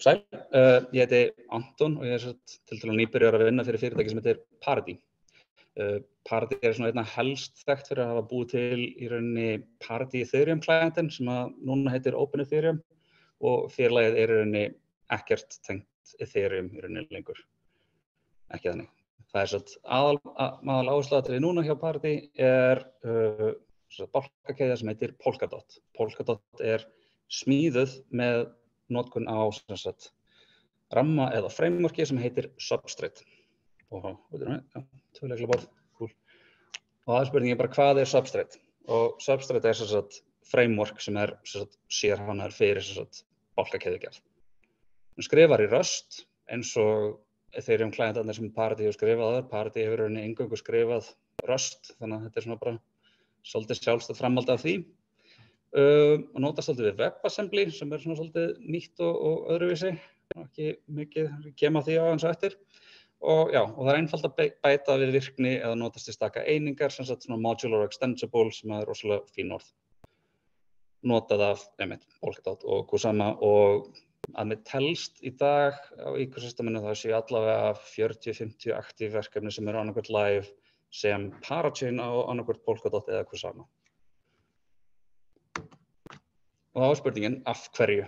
Sæl, ég heiti Anton og ég er tiltölulega nýbyrjaður að vinna fyrir fyrirtæki sem heitir Paradí. Paradí er svona einna helst þekkt fyrir að hafa búið til í rauninni Paradí Ethereum klientinn sem að núna heitir Open Ethereum og félagið er í rauninni ekkert tengt Ethereum í rauninni lengur. Ekki þannig. Það er aðal áhersluatriði núna hjá Paradí er bálkakeðja sem heitir Polkadot. Polkadot er smíðuð með notkun á ramma eða frameworki sem heitir Substrate. Og tvöleikla cool. Og aðspurningin bara hvað er Substrate? Og Substrate er framework sem er sérhannaður fyrir bálkakeðjugerð. Hún skrifar í Rust eins og Ethereum klientarnir sem Paradí hefur skrifað áður. Paradí hefur eingöngu skrifað Rust, þannig að þetta er svona bara svolítið sjálfstætt framhald af því. Og notast svolítið við WebAssembly sem er svona svolítið nýtt og öðruvísi, ekki mikið, kem að því á eins og eftir. Og það er einfalt að bæta við virkni eða notast í staka einingar, sem sagt svona modular extensible sem er rosalega fín orð. Notað af Polkadot og Kusama og að mér telst í dag á ecosysteminu þá séu allavega 40-50 aktív verkefni sem eru annarkvæmt live sem Parachain á annarkvæmt Polkadot eða Kusama. Og þá er spurningin, af hverju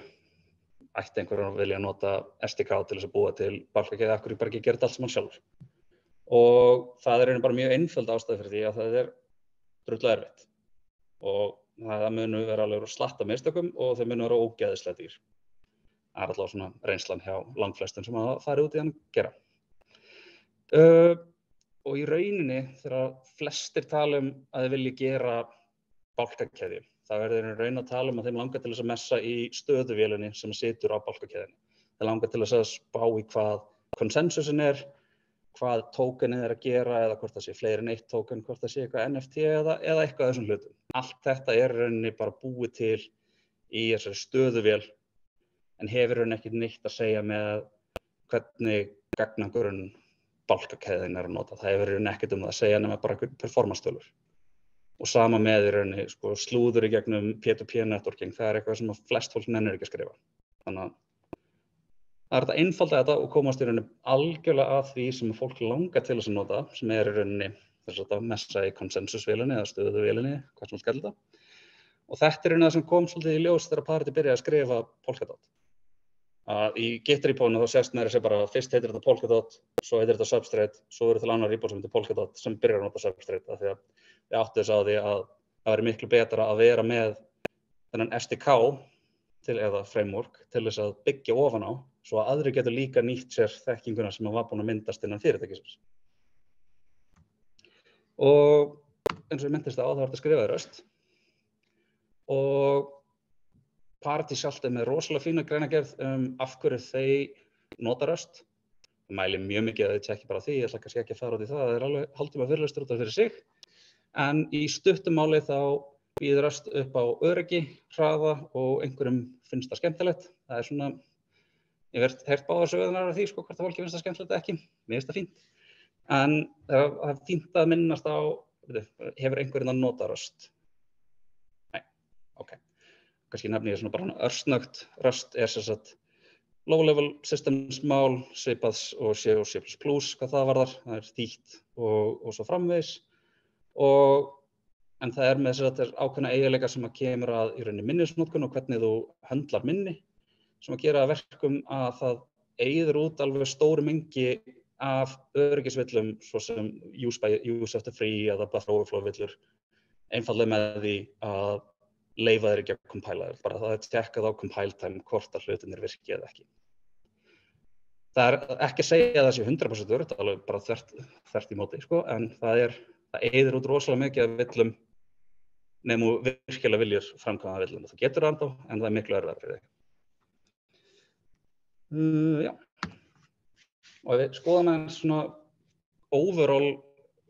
ætti einhverjum að vilja nota SDK til þess að búa til bálkakeðju, af hverju bara ekki gera þetta allt saman sjálfur. Og það er bara mjög einföld ástæða fyrir því að það er drullu erfitt. Og það munu vera alveg slatta mistökum og þau munu vera ógeðislega dýr. Það er allavega svona reynslan hjá langflestum sem að fara út í hann gera. Og í rauninni þegar flestir tala að þeir vilji gera bálkakeðju, það verður í raun að tala að þeim langar til þess að messa í stöðuvélinni sem situr á bálkakeðjunni. Þeir langar til þess að spá í hvað konsensusin er, hvað tokenið er að gera eða hvort það sé fleiri en eitt token, hvort það sé eitthvað NFT eða eitthvað af þessum hlutum. Allt þetta er í rauninni bara búið til í þessari stöðuvél en hefur í rauninni ekkert neitt að segja með hvernig gagnagrunn bálkakeðjan er að nota. Það hefur í rauninni ekkert það að segja nema bara einhver performance-tölur. Og sama með í rauninni slúður í gegnum P2P networking, það er eitthvað sem flest fólk nennir ekki að skrifa. Þannig að það er þetta einfalda þetta og komast í rauninni algjörlega að því sem fólk langar til þess að nota, sem er í rauninni þess að messa í konsensusvélinni eða stöðuvélinni, hvað sem skal þetta. Og þetta er rauninni það sem kom svolítið í ljós þegar Paradí byrjaði að skrifa Polkadot. Að í Git repóinu þá sést með þessi bara fyrst heitir þetta Polkadot, svo heitir þetta Substrate, svo verður til annar repó sem heitir Polkadot sem byrjar að nota Substrate af því að við áttum þess á því að það væri miklu betra að vera með þennan SDK eða framework til þess að byggja ofan á svo að aðrir getur líka nýtt sér þekkinguna sem var búin að myndast innan fyrirtækisins. Og eins og ég myndist á það var þetta skrifað í Rust og Paradí sjálft er með rosalega fína greinargerð af hverju þau nota Rust. Ég mæli mjög mikið að þið tjekki bara á því, ég ætla kannski ekki að fara út í það er alveg hálftíma fyrirlestur út af fyrir sig. En í stuttu máli þá býður Rust upp á öryggi, hraða og einhverjum finnst það skemmtilegt. Það er svona, ég hef heyrt báðar sögurnar af því hvort það fólki finnst það skemmtilegt eða ekki. Mér finnst það fínt. En það er fínt að minnast á, hefur einhverjum að nota Rust? Nei, ok. Kannski nefni ég svona bara örsnögt. Rust er sem sagt low-level systems mál, svipaðs og C og C++, hvað það varðar. Það er þýtt og svo framvegis. En það er með þess ákveðna eiginleika sem að kemur að í rauninni minnisnotkun og hvernig þú höndlar minni sem að gera að verkum að það eyðir út alveg stóru mengi af öryggisvillum svo sem use after free eða buffer overflow villur einfaldlega með því að leyfa þeir ekki að compila þeir. Bara það er tekkað á compile time hvort að hlutinir virki eða ekki. Það er ekki að segja að það sé 100% öruggt, alveg bara þvert í móti, en það eyðir út rosalega mikið af villum nema virkilega viljur framkvæma villum. Það getur það ennþá, en það er miklu erfiðara fyrir þig. Og við skoðum aðeins svona overall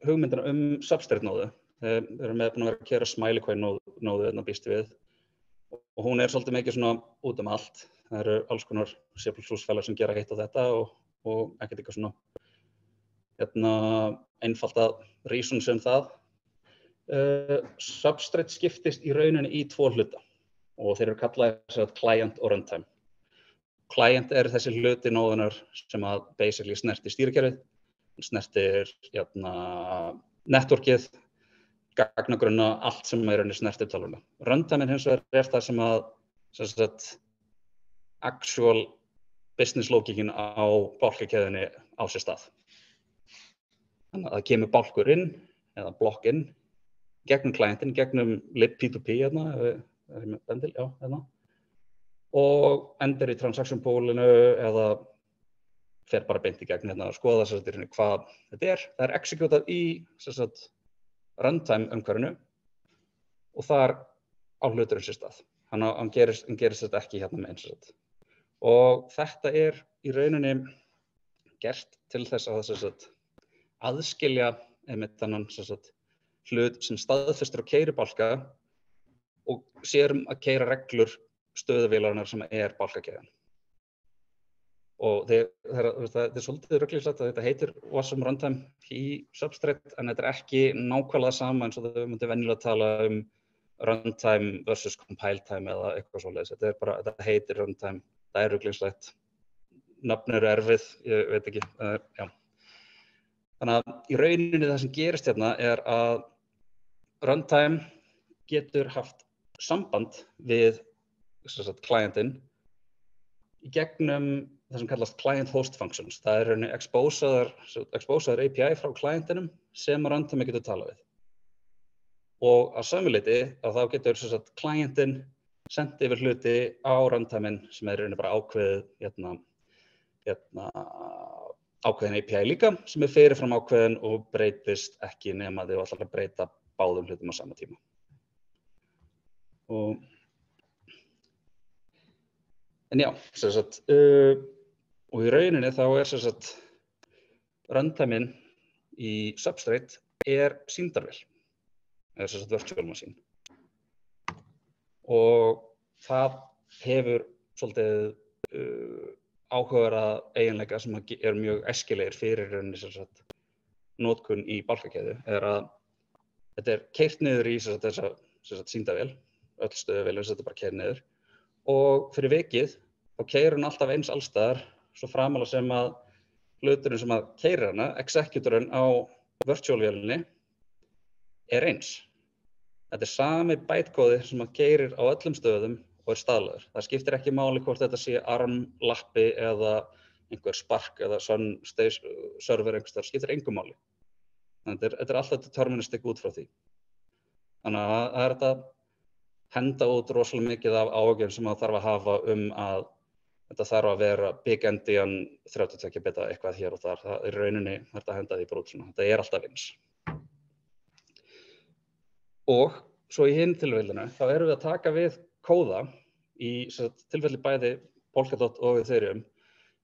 hugmyndina Substrate-nóðu. Við erum búin að vera að keyra Smiley-Coin-nóðu býst við og hún er svolítið mikið svona út allt. Það eru alls konar C++-félag sem gera hitt á þetta og ekkert eitthvað svona einfalt að reason sem það. Substrate skiptist í rauninni í tvo hluta og þeir eru kallaðir client og runtime. Client þessi hluti nóðunar sem að basically snerti stýrikerfið, snertir networkið, gagnagrunna, allt sem í rauninni snertir tölvuna. Runtime hins vegar það sem að actual business lógíkin á bálkakeðjunni á sér stað. Þannig að það kemur bálkur inn eða blokk inn gegnum clientinn, gegnum libp2p og endur í transaction poolinu eða fer bara beint í gegn að skoða hvað þetta er. Það er executað í runtime umhverfinu og þar á hluturinn sér stað. Hann gerist þetta ekki með eins. Og þetta í rauninni gert til þess að aðskilja einmitt þennan hlut sem staðfestur á keyribálka og sér að keyra reglur stöðuvélarinnar sem bálkakeðjan. Og það er svolítið ruglingslegt að þetta heitir awesome runtime í Substrate, en þetta ekki nákvæmlega sama eins og þau myndi venjulega tala runtime versus compile time eða eitthvað svoleiðis. Þetta heitir runtime, það ruglingslegt, nöfn eru erfið, ég veit ekki, já. Þannig að í rauninni það sem gerist hérna að runtime getur haft samband við clientinn í gegnum það sem kallast client host functions. Það í rauninni exposaður API frá clientinum sem runtime getur talað við. Og að sömu leyti að þá getur clientinn sent yfir hluti á runtimeinn sem í rauninni bara ákveðin API líka sem fyrirfram ákveðin og breytist ekki nema þau ætla að breyta báðum hlutum á sama tíma. En já, og í rauninni þá runtimeinn í Substrate sýndarvél, virtual machine. Og það hefur svolítið áhugaverða eiginleika sem mjög æskilegir fyrir rauninni notkun í bálkakeðju að þetta keyrt niður í þessa sýndarvél, öll stöðuvélin þetta bara keyrt niður og fyrir vikið þá keyrir hún alltaf eins alls staðar svo framarlega sem að hluturinn sem að keyrir hana, executorinn á virtual-vélinni eins. Þetta sami bytekóði sem að keyrir á öllum stöðum og staðlaður. Það skiptir ekki máli hvort þetta sé ARM, lappi eða einhver Spark eða Sun server einhvers staðar, skiptir engu máli. Þetta alltaf deterministic út frá því. Þannig að það þetta henda út rosalega mikið af áhugjum sem það þarf að hafa að þetta þarf að vera big endian 32 bita eitthvað hér og þar. Það í rauninni þetta henda því bara út svona. Þetta alltaf eins. Og svo í hinn tilfellinu þá erum við að taka við kóða í tilfelli bæði Polkadot og Ethereum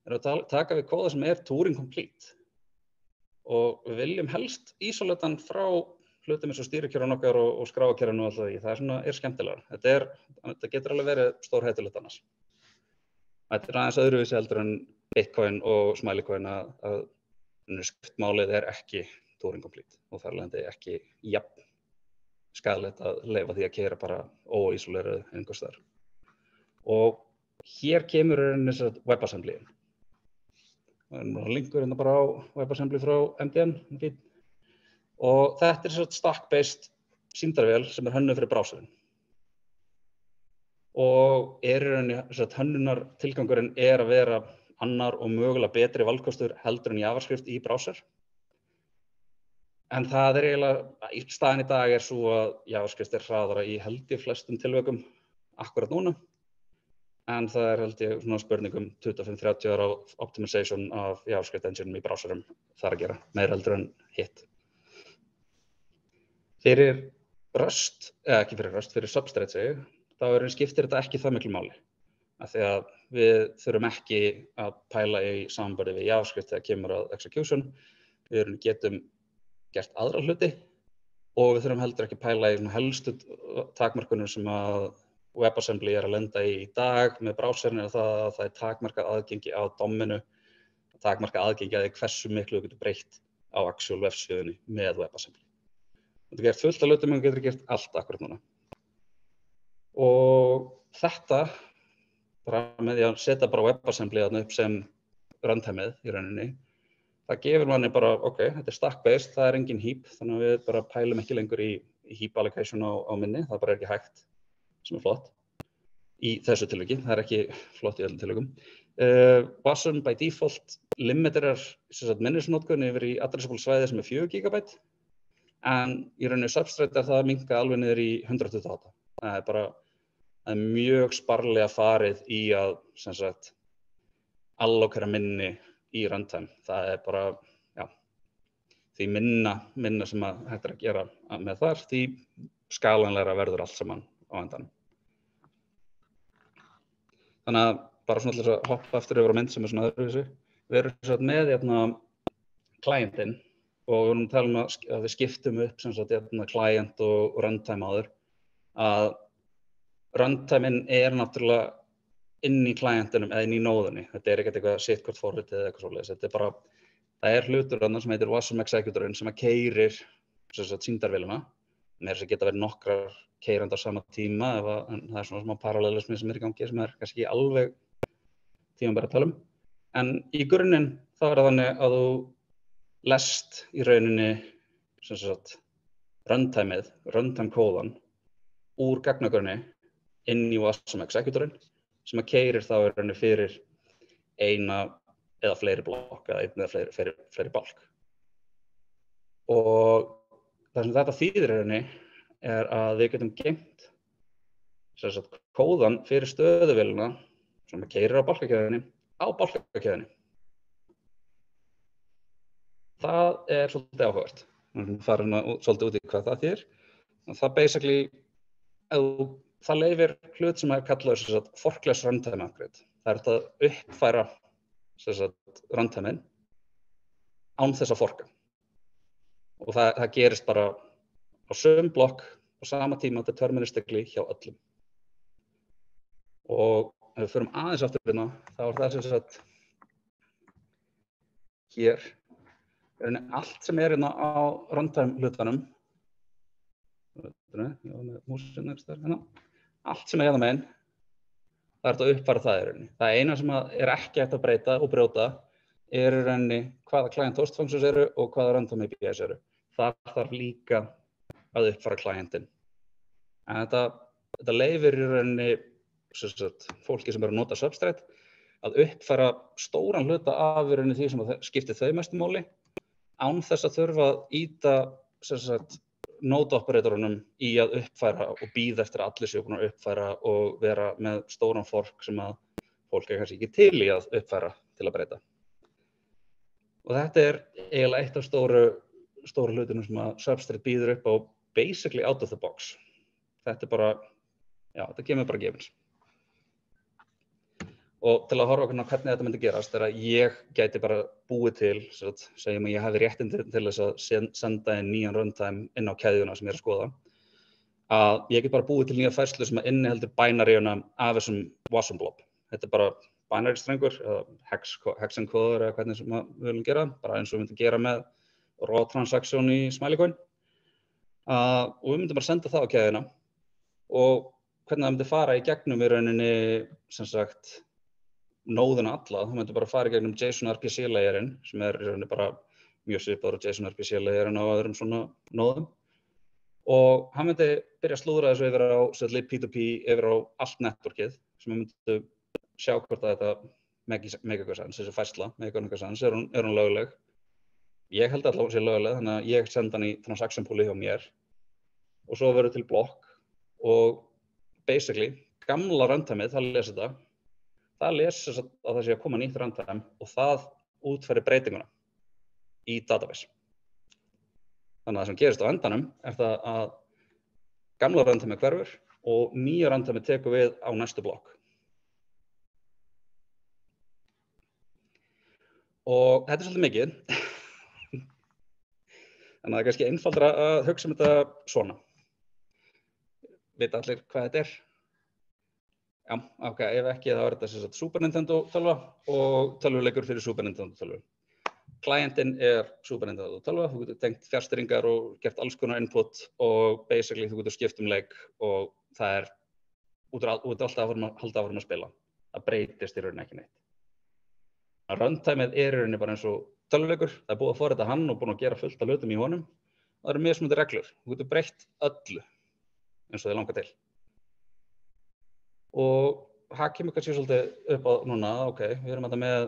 að taka við kóða sem Turing complete og við viljum helst ísolata hann frá hlutum eins og stýrikerfin okkar og skráarkerfin og alltaf því. Það skemmtilegra. Þetta getur alveg verið stórhættulegt annars. Þetta aðeins öðruvísi heldur en Bitcoin og Smilecoin að skriftmálið ekki Turing complete og þar alveg ekki jafn skaðlegt að leyfa því að keyra bara óísoleruð einhvers staðar. Og hér kemur WebAssembly. Það linkur bara á WebAssembly frá MDN. Og þetta stack-based sýndarvél sem hönnuð fyrir browserinn. Og í rauninni hönnunar tilgangurinn að vera annar og mögulega betri valkostur heldur en JavaScript í browser. En það eiginlega, staðan í dag svo að JavaScript hraðara í held ég flestum tilvikum akkurat núna. En það held ég svona spurningum 25-30 ára optimization af JavaScript engine í browserum þar að gera, meira heldur en hitt. Fyrir Rust, eða ekki fyrir Rust, fyrir Substrate þá skiptir þetta ekki það miklu máli. Af því að við þurfum ekki að pæla í samanburði við JavaScript þegar kemur að execution. Við getum gert aðra hluti og við þurfum heldur ekki að pæla í helstu takmörkunum sem að WebAssembly að lenda í dag með browserinn það takmarkað aðgengi á DOM-inu, takmarkað aðgengi að hversu miklu þú getur breytt á actual vefsíðunni með WebAssembly. Þú getur gert fullt af hlutum en þú getur gert allt akkurat núna. Og þetta bara með því að setja bara WebAssembly þarna upp sem runtimeið í rauninni. Það gefur manni bara, ok, þetta stack-based, það engin heap, þannig að við bara pælum ekki lengur í heap allocation á minni, það bara ekki hægt, sem flott. Í þessu tilviki, það ekki flott í öllum tilvikum. Wasm by default limiterar minnisnotkun yfir í addressable svæði sem 4 GB, en í rauninni Substrate það minnka alveg niður í 128. Það bara mjög sparlega farið í að allokera minni í runtime. Það bara, já, því minna sem hægt að gera með þar, því skalanlegra verður allt saman á endanum. Þannig að bara svona til að hoppa aftur yfir á mynd sem svona öðruvísi. Við erum með clientinn og við erum að tala að við skiptum upp client og runtime áður. Að runtimeinn náttúrulega inn í clientinum eða inn í nóðunni. Þetta ekkert eitthvað sitt-hvort forritið eða eitthvað svoleiðis. Þetta bara, það hlutur þarna sem heitir Wasm executorinn sem keyrir sýndarvélina. Með þess að geta verið nokkrar keyrandi á sama tíma, en það svona smá parallelismi sem í gangi sem kannski ekki alveg tímabært að tala um. En í grunninn þá það þannig að þú lest í rauninni runtime kóðan úr gagnagrunni inn í Wasm executorinn sem keyrir þá í rauninni fyrir eina eða fleiri blokk eða einn eða fleiri bálk. Og það sem þetta þýðir í rauninni að við getum geymt kóðan fyrir stöðuvélina sem keyrir á bálkakeðjunni á bálkakeðjunni. Það svolítið áhugavert. Við farum svolítið út í hvað það þýðir. Það basically, það leyfir hlut sem kallaður forkless runtime upgrade. Það hægt að uppfæra runtimeinn án þess að forka. Og það gerist bara á sömu blokk á sama tíma deterministically hjá öllum. Og ef við förum aðeins aftur hérna, þá það hér allt sem hérna á runtime hlutanum. Allt sem hérna megin, það hægt að uppfæra það í rauninni. Það eina sem ekki hægt að breyta og brjóta í rauninni hvaða client host functions eru og hvaða runtime APIs eru. Það þarf líka að uppfæra clientinn. En þetta leyfir í rauninni fólki sem að nota Substrate að uppfæra stóran hluta af í rauninni því sem skiptir þau mestu máli án þess að þurfa að ýta node operatorunum í að uppfæra og bíða eftir að allir séu búin að uppfæra og vera með stóran fork sem að fólk kannski ekki til í að uppfæra til að breyta. Og þetta eiginlega eitt af stóru hlutunum sem að Substrate býður upp á basically out of the box. Þetta bara, já, þetta kemur bara gefins. Og til að horfa hvernig þetta myndi gerast að ég gæti bara búið til, segjum að ég hafi réttindi til þess að senda inn nýjan runtime inn á keðjuna sem ég að skoða, að ég get bara búið til nýja færslu sem inniheldur binaryuna af þessum Wasm blob. Þetta bara binary strengur, hexenkóður eða hvernig sem við viljum gera, bara eins og við myndum gera með raw transaction í Smileycoin. Og við myndum bara senda það á keðjuna og hvernig það myndi fara í gegnum í rauninni, nóðuna alla, það myndi bara fara í gegnum JSON RPC layerinn sem í rauninni bara mjög svipaður á JSON RPC layerinn á öðrum svona nóðum. Og hann myndi byrja að slúðra þessu yfir á P2P yfir á allt networkið sem við myndum sjá hvort að þetta make eitthvað sens, þessi færsla make eitthvað sens, hún lögleg. Ég held alltaf að hún sé lögleg, þannig að ég senda hann í transaction pooli hjá mér og svo verður til blokk og basically gamla runtimeið, það les þetta. Það les að það sé að koma nýtt runtime og það útfærir breytinguna í database. Þannig að það sem gerist á endanum það að gamla runtime hverfur og nýja runtime tekur við á næstu blokk. Og þetta svolítið mikið. Þannig að það kannski einfaldara að hugsa þetta svona. Vita allir hvað þetta Já, ok, ef ekki þá þetta Super Nintendo tölva og tölvuleikur fyrir Super Nintendo tölvu. Clientinn Super Nintendo tölva, þú getur tengt fjárstýringar og gert alls konar input og basically þú getur skipt leik og það þú getur alltaf að halda áfram að spila. það breytist í rauninni ekki neitt. Runtimeið í rauninni bara eins og tölvuleikur, það búið að forrita hann og búin að gera fullt af hlutum í honum. Það eru mismunandi reglur, þú getur breytt öllu eins og þið langar til. Og það kemur kannski svolítið upp á núna, ok, við erum þetta með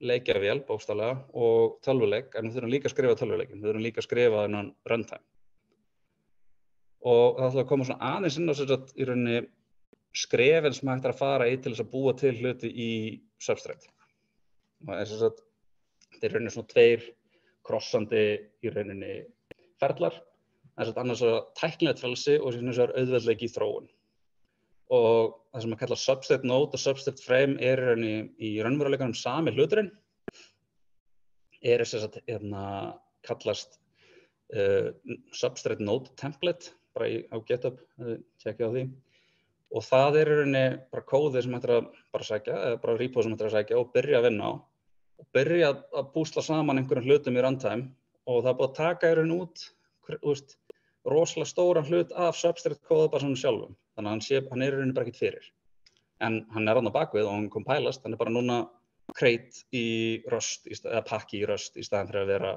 leikjavél, bókstaflega, og tölvuleik, en við þurfum líka að skrifa tölvuleikin, við þurfum líka að skrifa þennan runtime. Og það ætla að koma svona aðeins inn á í rauninni skrefin sem hægt að fara í til þess að búa til hluti í Substrate. Það er rauninni svona tveir krossandi í rauninni ferlar. Það er annars tæknilegt frelsi og hins vegar auðveldleiki í þróun. Og það sem kallar Substrate Node og Substrate Frame er í rauninni í raunveruleikanum sami hluturinn. Kallast Substrate Node Template, bara á GitHub, tjekkið á því. Og það er í rauninni bara kóðið sem hægt að bara sækja, eða bara repo sem hægt að sækja og byrja að vinna á. Og byrja að búsla saman einhverjum hlutum í runtime og það er búið að taka í rauninni út, rosalega stóran hlut af Substrate kóðabasanum sjálfum. Þannig að hann er í rauninni bara ekkert fyrir. En hann er þarna bakvið og hann compilast, hann er bara núna crate í Rust, eða pakki í Rust í staðinn fyrir að vera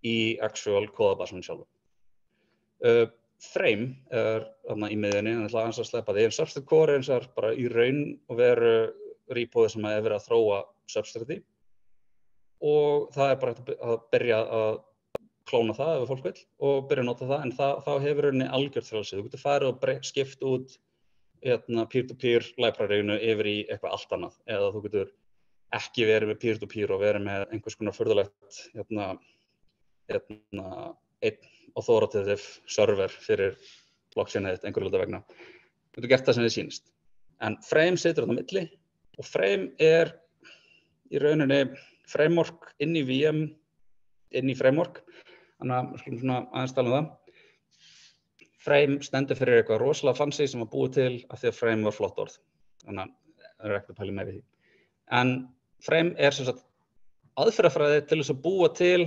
í actual kóðabasanum sjálfum. Frame er þarna í miðjunni, en ég ætla aðeins að sleppa því. Substrate Core er eins og bara í raun og veru repóið sem er verið að þróa Substrate í. Og það er bara að byrja að klóna það ef fólk vill og byrja að nota það, en þá hefur rauninni algjört frelsi. Þú getur farið og skipt út peer-to-peer library-inu yfir í eitthvað allt annað, eða þú getur ekki verið með peer-to-peer og verið með einhvers konar furðulegt einn authoritative server fyrir blockchainið einhverju hluta vegna. Þú getur gert það sem þið sýnist. En Frame situr þarna á milli og Frame er í rauninni framework inn í VM, inn í framework. Þannig að við skulum svona aðeins tala um það. Frame stendur fyrir eitthvað rosalega fancy sem var búið til af því að Frame var flott orð. Þannig að það er ekkert að pæla meira í því. En Frame er sem sagt aðferðafræði til þess að búa til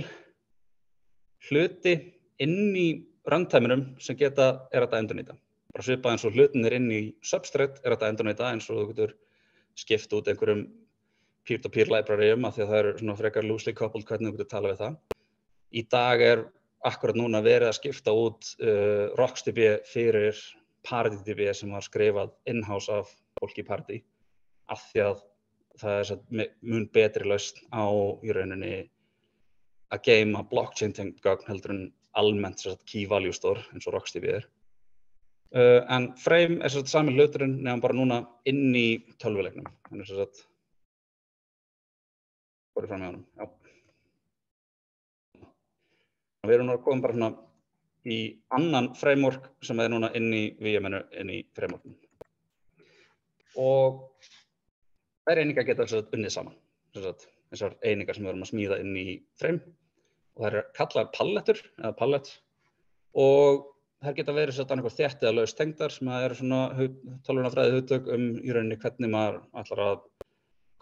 hluti inn í runtimenum sem er hægt að endurnýta. Bara svipað eins og hlutinir inn í Substrate er hægt að endurnýta eins og þú getur skipt út einhverjum peer-to-peer library-um af því að það eru svona frekar loosely coupled hvernig þú getur tala við það. Í dag er akkurat núna verið að skipta út RocksDB fyrir ParityDB sem var skrifað in-house af fólki í Parity af því að það er mun betri lausn á í rauninni að geima blockchain-tengd gögn heldur en almennt key value store eins og RocksDB er. En Frame er sami hluturinn nefnum bara núna inn í tölvuleiknum. Þannig bara fram með honum, já. Við erum núna komin bara í annan framework sem er núna inn í VM-inu, inn í frameworkinu. Og þær einingar geta unnið saman, þessar einingar sem við erum að smíða inn í Frame. Og þær eru kallaðar pallettur, eða pallet. Og þær geta verið annað þétt eða laust tengdar sem eru svona tölvunarfræði hugtök í rauninni hvernig maður ætlar að,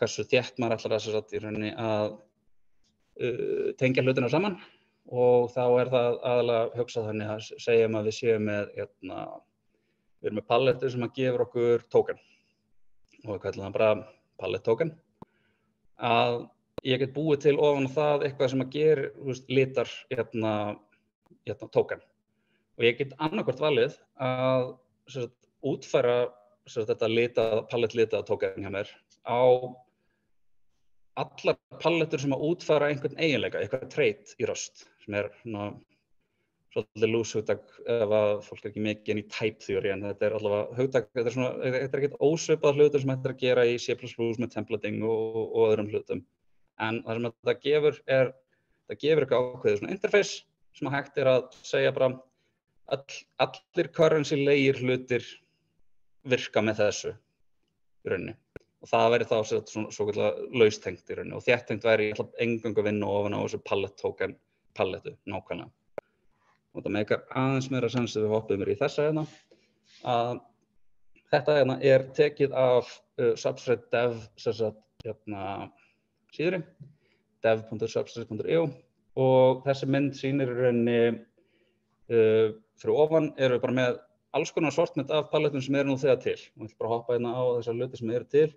hversu þétt maður ætlar að í rauninni að tengja hlutina saman. Og þá er það aðalega hugsað þannig að segjum að við séum með, við erum með pallettu sem að gefur okkur token. Og við kallum það bara pallet token. Að ég get búið til ofan á það eitthvað sem að gera litar token. Og ég get annarkvort valið að útfæra þetta pallet litað token hjá mér á allar pallettur sem að útfæra einhvern eiginleika, eitthvað trait í Rust, sem er svolítið loose hugtak ef að fólk ekki mikið inn í type theory, en þetta er allavega hugtak, þetta er ekkert ósvipað hlutur sem hægt er að gera í C++ með templating og öðrum hlutum. En það sem þetta gefur eitthvað ákveðið svona interface sem að hægt er að segja bara allir currency-legir hlutir virka með þessu í rauninni. Og það væri þá svokallað laustengt í rauninni og þéttengt væri ég ætla eingöngu að vinna ofan á þessu pallet token pallettu nákvæmlega. Og þetta meikar aðeins meira sens ef við hoppum í þessa hérna að þetta hérna er tekið af Substrate dev síðunni dev.substrate.io og þessi mynd sýnir í rauninni fyrir ofan erum við bara með alls konar sortmynd af pallettum sem eru nú þegar til. Og ég ætla bara að hoppa hérna á þessar hluti sem eru til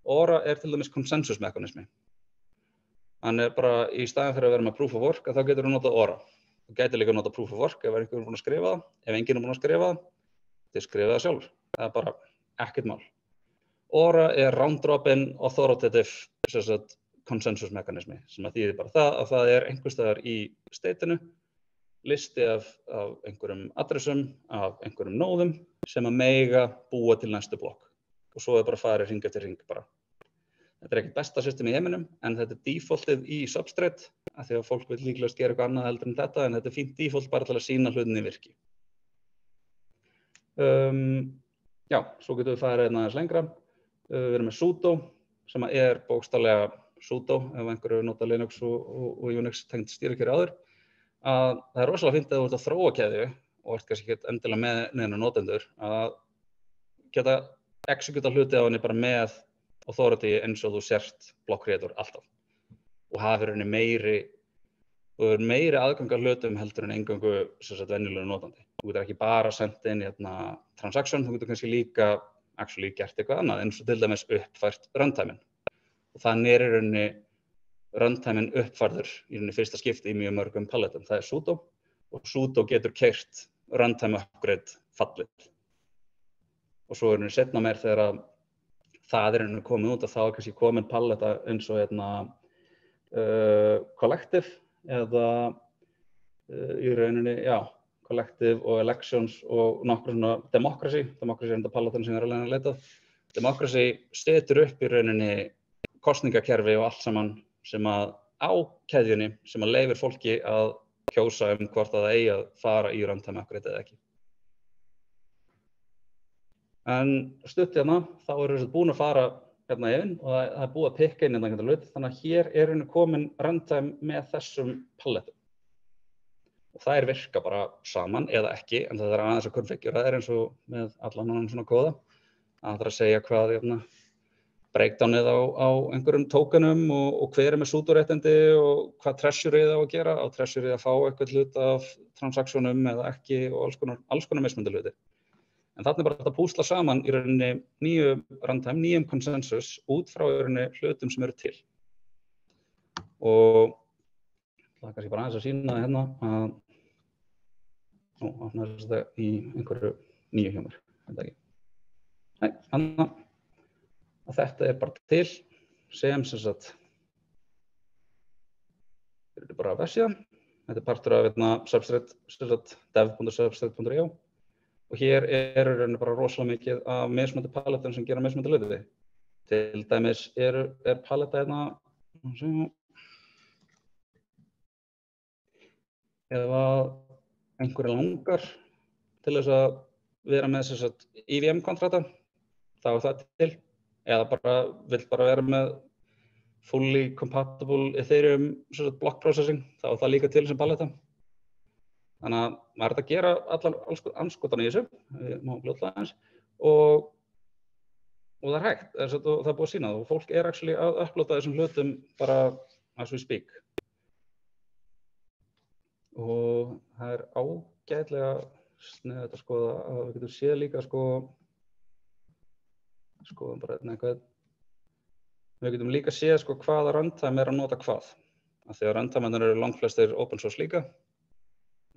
Aura til dæmis konsensusmekanismi. Hann bara í staðinn fyrir að vera með proof of work, þá getur þú notað Aura. Þú gætir líka notað proof of work ef einhver búinn að skrifa það. Ef enginn búinn að skrifa það, þið skrifið það sjálfur. Það bara ekkert mál. Aura round-robin authoritative konsensusmekanismi, sem að þýðir bara það að það einhvers staðar í stateinu listi af einhverjum adressum, af einhverjum nóðum sem að mega búa til næstu blokk. Og svo bara farið hring eftir hring bara. Þetta ekkert besta system í heiminum, en þetta defaultið í Substrate, af því að fólk vil líklegast gera eitthvað annað heldur en þetta, en þetta fínt default bara til að sýna hlutinni virki. Já, svo getum við farið aðeins lengra. Við erum með sudo, sem bókstaflega sudo, ef einhverju nota Linux og Unix tengt stýrikerfi áður. Það rosalega fínt að þú ert að þróa keðju og ert kannski ekki endilega með neina notendur, að geta executa hluti á henni bara með authority eins og þú sért block creator alltaf. Og hafa meiri aðgang að hlutum heldur en eingöngu venjulegur notandi. Þú getur ekki bara sent inn transaction, þú getur kannski líka gert eitthvað annað, eins og til dæmis uppfært runtimeinn. Og þannig í rauninni runtimeinn uppfærður í rauninni fyrsta skipti í mjög mörgum palletum. Það sudo, og sudo getur keyrt runtime upgrade fallið. Og svo í rauninni seinna meir þegar það rauninni komið út, að þá kannski komin palleta eins og collective eða í rauninni, collective og elections og nokkur svona democracy þetta palletan sem að leita. Democracy setur upp í rauninni kosningakerfi og allt saman sem að á keðjunni sem að leyfir fólki að kjósa hvort að það eigi að fara í runtime upgrade eða ekki. En stutt þá við búin að fara yfir og það búið að pikka inn hluti, þannig að hér komin runtime með þessum palletum. Og það virka bara saman eða ekki, en það aðeins að konfigura það eins og með allan annan svona kóða. Það að segja hvað breakdownið á einhverjum tokenum og hver með sudo-réttindi og hvað treasuryð á að gera. Á treasuryð að fá eitthvað hlut af transactionum eða ekki og alls konar mismunandi hluti. En þarna bara að púsla saman í rauninni nýjum runtime, nýjum konsensus út frá í rauninni hlutum sem eru til. Og það kannski bara aðeins að sýna það hérna að nú opnaðist þetta í einhverju nýju hjá mér, þetta ekki. Nei, þannig að þetta bara til sem sagt þetta bara vefsíða. Þetta partur af Substrate, dev.substrate.io. Og hér rauninni bara rosalega mikið af mismunandi palletum sem gera mismunandi hluti. Til dæmis palleta hérna, ef einhverju langar til þess að vera með EVM-kontrakta, þá það til. Eða vill bara vera með fully compatible Ethereum block processing, þá það líka til sem palleta. Þannig að maður að gera alls anskotan í þessu, má fljótlega aðeins, og það hægt, og það búið að sýna það, og fólk að upplóta þessum hlutum bara as we speak. Og það ágætlega sniðugt að skoða að við getum séð líka skoðum bara eitthvað. Við getum líka séð hvaða runtime að nota hvað. Af því að runtime eru langflestir open source líka.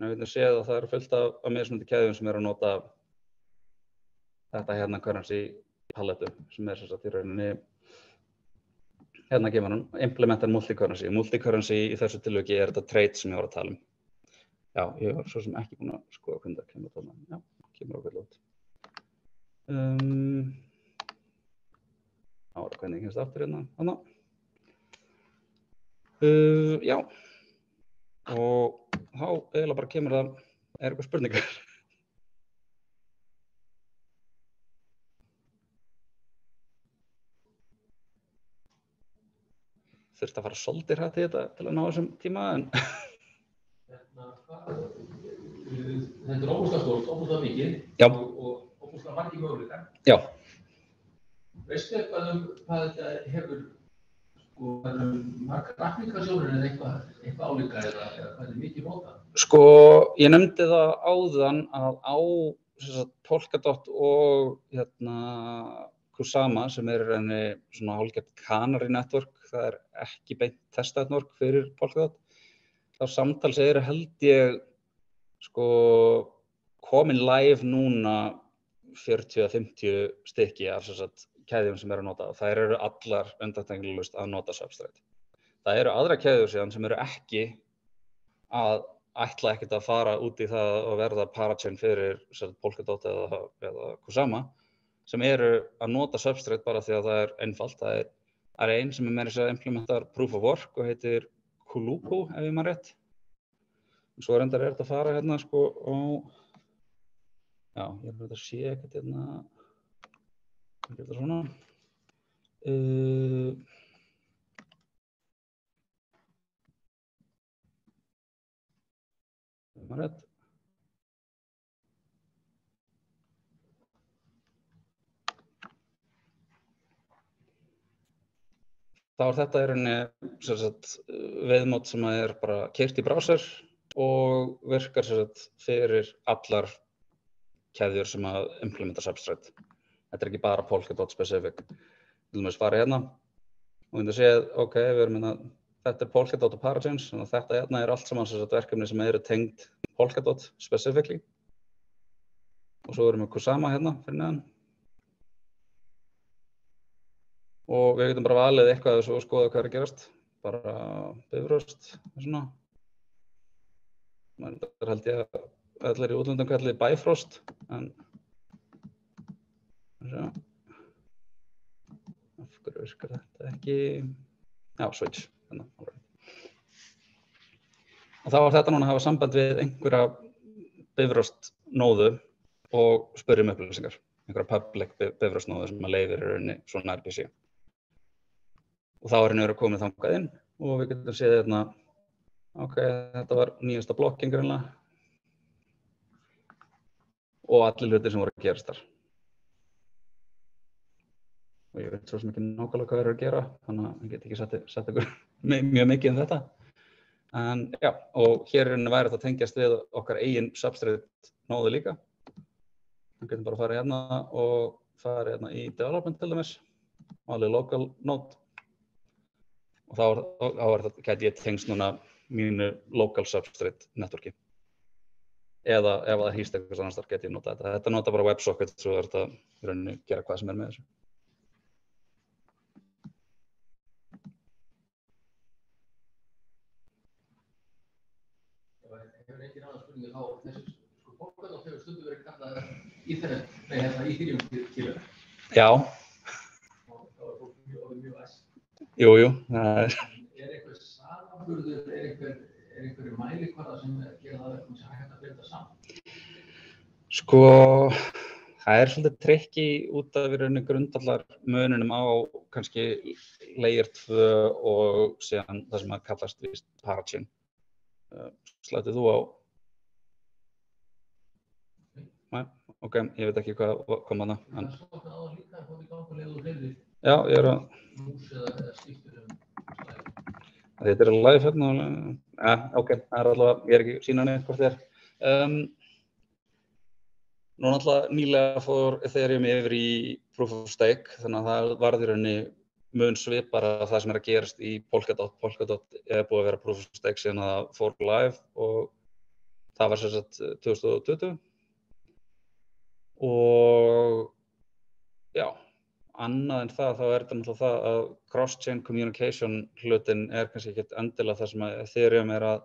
Við getum séð að það fullt af mismunandi keðjum sem að nota þetta hérna currency palletu sem sem sagt í rauninni hérna gefur hann implementar multi-currency. Multi-currency í þessu tilviki þetta trade sem ég var að tala um. Já, ég var svo sem ekki búinn að skoða hvernig það kemur þarna. Já, kemur ákveðlega út. Hvernig kemst aftur hérna. Já. Og þá eiginlega bara kemur það, eitthvað spurningar? Þurfti að fara svolítið hratt í þetta til að ná þessum tíma, en Þetta óbúslega mikið. Já. Og óbúslega margir möguleikar. Já. Veistu eitthvað hvað þetta hefur margar applikasjónir eða eitthvað álíka eða hvað mikið notað? Ég nefndi það áðan að á Polkadot og Kusama sem í rauninni svona hálfgert Canary network, það ekki beint test network fyrir Polkadot. Þá samtals held ég sko komin live núna 40-50 stykki af keðjum sem að nota og þær eru allar undantekningarlaust að nota Substrate. Það eru aðrar keðjur síðan sem eru ekki að ætla ekkert að fara út í það að verða parachain fyrir Polkadot eða Kusama sem eru að nota Substrate bara því að það einfalt. Það ein sem meira að implementar Proof of Work og heitir Kulupo ef ég man rétt. Svo reyndar þetta að fara hérna sko á já, ég þetta sé ekkert hérna þetta svona rétt. Þá þetta í rauninni viðmót sem bara keyrt í browser og virkar fyrir allar keðjur sem að implementa Substrate. Þetta ekki bara Polkadot specific. Við viljum fara hérna og við séð, ok, við erum hérna, þetta Polkadot og parachains, þannig að þetta hérna allt saman verkefni sem eru tengd Polkadot specifically. Og svo erum við Kusama hérna fyrir neðan. Og við getum bara valið eitthvað og skoða hvað að gerast. Bara Bifröst, svona. Það held ég að allir í útlöndum kallið Bifrost, en af hverju virkar þetta ekki? Já, Switch. Og þá var þetta núna að hafa samband við einhverja Bifröst nóðu og spyrja upplýsingar. Einhverja public Bifröst nóðu sem að leyfir í rauninni svona RPC. Og þá henni verið komið þangað inn og við getum séð hérna, ok, þetta var nýjasta blokking greinlega. Og allir hlutir sem voru að gerast þar. Og ég veit svo sem ekki nákvæmlega hvað að gera, þannig að ég get ekki sett ykkur mjög mikið þetta. En já, og hér væri þetta tengjast við okkar eigin Substrate nóðu líka. Við getum bara að fara hérna og fara hérna í development til dæmis, alveg local node. Og þá gæti ég tengst núna mínu local Substrate networki. Eða ef það hýst eitthvað annars þar geti ég nota þetta. Þetta nota bara WebSocket svo þetta í rauninni gera hvað sem með þessu. Hefur engin annar spurningu þá þessu Polkadot hefur stundum verið kallað Ethereum killer. Já. Og þá fólk mjög æst. Jú. Eitthvað samanburður, einhverju mælikvarða sem gera það sem hægt að byrja þetta saman? Sko, það svolítið tricky út af í rauninni grundvallar mununum á kannski layer 2 og síðan það sem að kallast parachain. Slættið þú á? Nei, ok, ég veit ekki hvað kom þarna. Það svona á það líka að fóta í gang og leiðu hleyfði. Já, ég að Mús eða skiptur slæði. Þetta live hérna. Ok, það allavega, ég ekki sína neitt hvort þér. Nú náttúrulega nýlega fór Ethereum yfir í Proof of Stake, þannig að það varð í rauninni mun svipara það sem að gerast í Polkadot. Polkadot búið að vera Proof of Stake síðan að það fór live og það var sem sagt 2020. Og já, annað en það, þá þetta náttúrulega það að cross-chain communication hlutin kannski ekkert endilega það sem að Ethereum að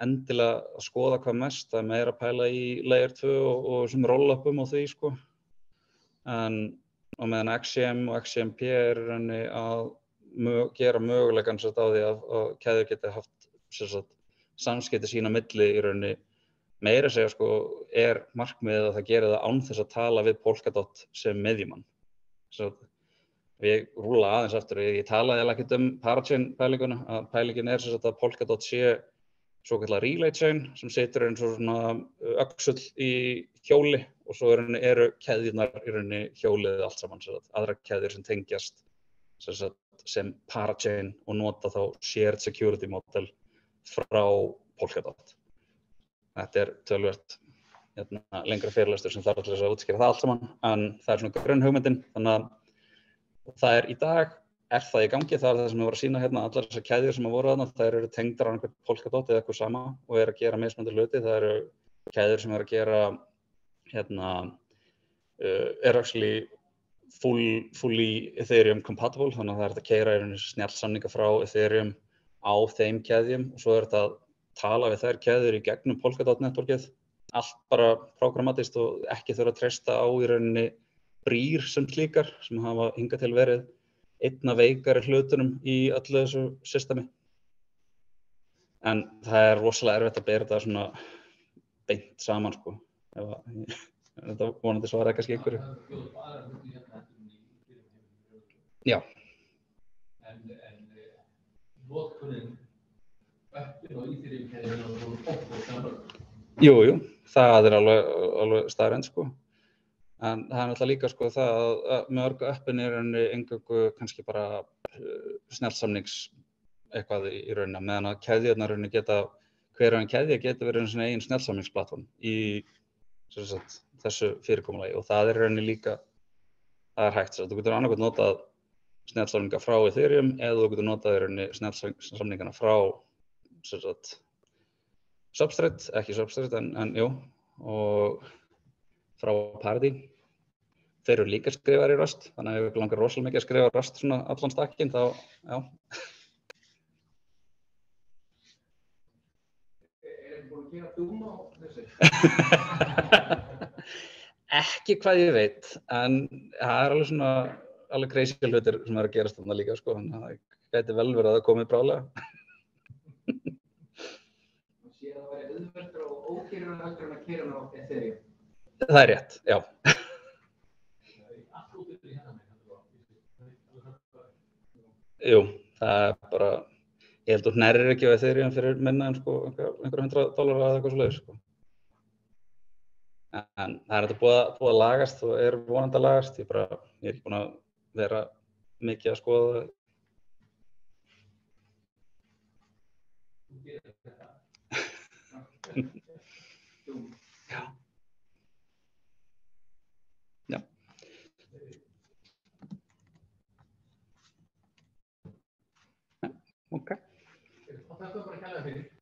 endilega að skoða hvað mest, það meira að pæla í layer 2 og sem roll-upum og því sko. En á meðan XCM og XCMP rauninni að gera möguleikann á því að keðjur geti haft samskipti sín á milli í rauninni meira segja sko markmiðið að það geri það án þess að tala við Polkadot sem miðjumann. Ég rúla aðeins aftur, ég talaði ekkert parachain pælinguna, að pælingin sem sagt að Polkadot sé svokallað relay chain sem situr eins og svona öxull í hjóli og svo eru keðjurnar í rauninni hjólið allt saman, aðrar keðjur sem tengjast sem parachain og nota þá shared security model frá Polkadot. Þetta töluvert lengra fyrirlestur sem þarf til þess að útskýra það allt saman, en það svona grunnhugmyndin, þannig að það í dag það í gangi, það það sem ég var að sýna allar þessar keðjur sem voru þarna, þær eru tengdar á einhvern Polkadot eða eitthvað sama og að gera mismunandi hluti, það eru keðjur sem að gera, actually fully Ethereum compatible, þannig að það hægt að keyra í rauninni snjallsamninga frá Ethereum á þeim keðjum og svo þetta að tala við þær keðjur í gegnum Polkadot networkið, allt bara programmatist og ekki þurfa að treysta á í rauninni brýr sem slíkar sem hafa hingað til verið einna veikari hlutunum í öllu þessu systemi. En það rosalega erfitt að bera þetta svona beint saman, sko. Þetta vonandi svaraði kannski einhverju. Já. En notkunin öppin og Ethereum-keðjunum voru ofboðslega mörg. Jú, það alveg staðreynd, sko. En það náttúrulega líka sko það að mörg öppin eingöngu kannski bara snjallsamnings eitthvað í rauninni, meðan að keðjurnar rauninni hver keðja getur verið svona eigin snjallsamningsplattform í þessu fyrirkomulagi og það rauninni líka, það hægt, þú getur annað hvort notað snjallsamninga frá Ethereum eða þú getur notað rauninni snjallsamningana frá Substrate, ekki Substrate en jú, og frá Parity. Þeir eru líka skrifaðir í Rust, þannig að ef ykkur langar rosalega mikið að skrifa Rust svona allan stakkinn, þá, já. Þið búin að gera Doom á þessu? Ekki hvað ég veit, en það alveg crazy hlutir sem að gerast þarna líka, sko, þannig að það gæti vel verið að það komið bráðlega. Þú séð að það væri auðveldur og ódýrara heldur en að keyra hana á Ethereum. Það rétt, já. Jú, það bara, ég held að hnerrir ekki á Ethereum fyrir minna en sko einhver $100 eða eitthvað svoleiðis, sko. En það þetta búið að lagast og vonandi að lagast, ég ekki búin að vera mikið að skoða það. Já. Já. Ok. Og það bara kærlega fyrir.